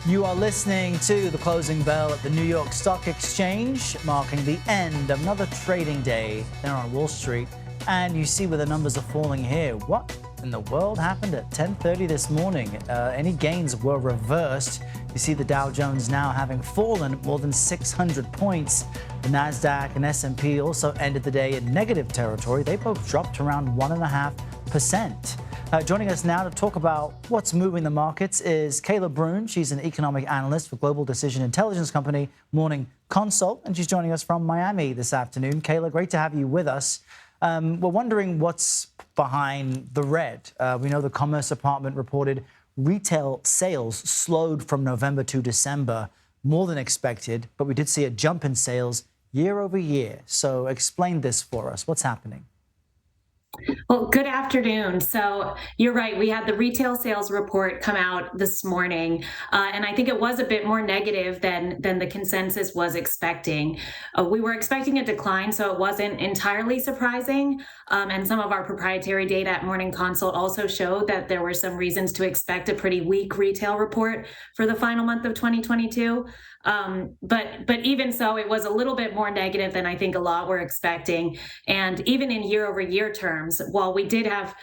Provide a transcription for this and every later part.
You are listening to the closing bell at the New York Stock Exchange, marking the end of another trading day there on Wall Street. And you see where the numbers are falling here. What in the world happened at 10:30 this morning? Any gains were reversed. You see the Dow Jones now having fallen more than 600 points. The Nasdaq and S&P also ended the day in negative territory. They both dropped around 1.5%. Joining us now to talk about what's moving the markets is Kayla Bruun. She's an economic analyst for global decision intelligence company Morning Consult, and she's joining us from Miami this afternoon. Kayla, great to have you with us. We're wondering what's behind the red. We know the Commerce Department reported retail sales slowed from November to December more than expected, but we did see a jump in sales year over year. So explain this for us. What's happening? Well, good afternoon. So you're right. We had the retail sales report come out this morning, and I think it was a bit more negative than the consensus was expecting. We were expecting a decline, so it wasn't entirely surprising. And some of our proprietary data at Morning Consult also showed that there were some reasons to expect a pretty weak retail report for the final month of 2022. But even so, it was a little bit more negative than I think a lot were expecting. And even in year over year terms, while we did have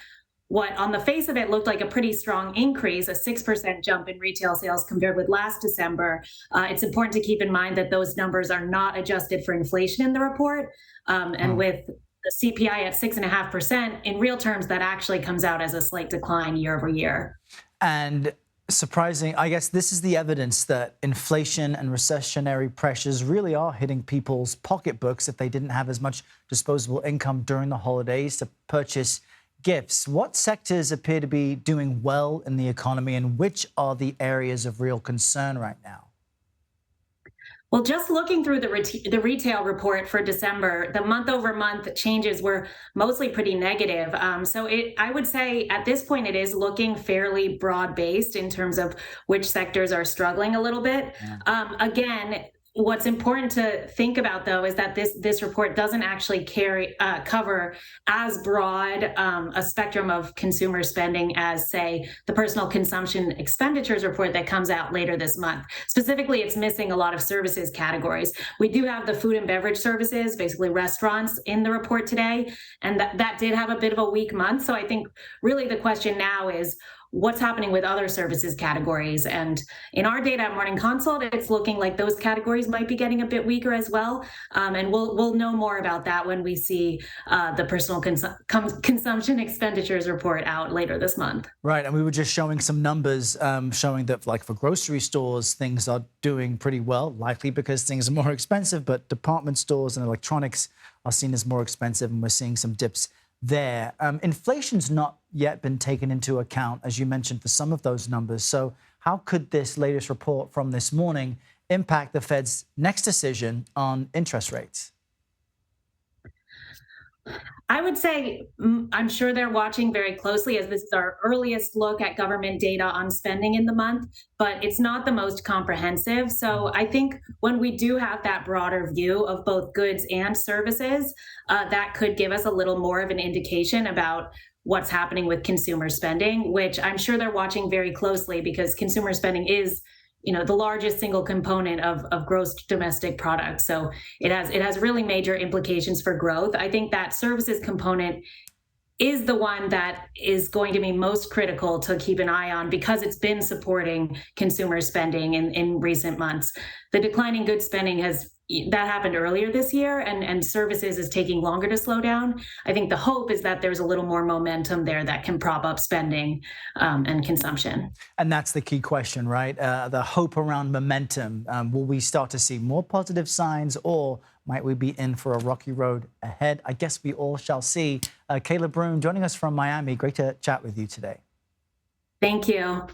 what on the face of it looked like a pretty strong increase, a 6% jump in retail sales compared with last December, it's important to keep in mind that those numbers are not adjusted for inflation in the report. And with the CPI at 6.5%, in real terms, that actually comes out as a slight decline year over year. And surprising, I guess this is the evidence that inflation and recessionary pressures really are hitting people's pocketbooks if they didn't have as much disposable income during the holidays to purchase gifts. What sectors appear to be doing well in the economy, and which are the areas of real concern right now? Well, just looking through the retail report for December, the month-over-month changes were mostly pretty negative. I would say at this point it is looking fairly broad-based in terms of which sectors are struggling a little bit. Again, what's important to think about, though, is that this report doesn't actually cover as broad a spectrum of consumer spending as, say, the personal consumption expenditures report that comes out later this month. Specifically, it's missing a lot of services categories. We do have the food and beverage services, basically restaurants, in the report today, and that did have a bit of a weak month. So I think really the question now is, what's happening with other services categories? And in our data at Morning Consult, it's looking like those categories might be getting a bit weaker as well. And we'll know more about that when we see the personal consumption expenditures report out later this month. Right, and we were just showing some numbers showing that, like, for grocery stores, things are doing pretty well, likely because things are more expensive, but department stores and electronics are seen as more expensive, and we're seeing some dips there. Inflation's not yet been taken into account, as you mentioned, for some of those numbers. So how could this latest report from this morning impact the Fed's next decision on interest rates? I would say I'm sure they're watching very closely, as this is our earliest look at government data on spending in the month, but it's not the most comprehensive. So I think when we do have that broader view of both goods and services, that could give us a little more of an indication about what's happening with consumer spending, which I'm sure they're watching very closely, because consumer spending is, the largest single component of gross domestic product. So it has really major implications for growth. I think that services component is the one that is going to be most critical to keep an eye on, because it's been supporting consumer spending in recent months. The declining goods spending that happened earlier this year, and services is taking longer to slow down. I think the hope is that there's a little more momentum there that can prop up spending and consumption. And that's the key question, right? The hope around momentum. Will we start to see more positive signs, or might we be in for a rocky road ahead? I guess we all shall see. Kayla Bruun joining us from Miami. Great to chat with you today. Thank you.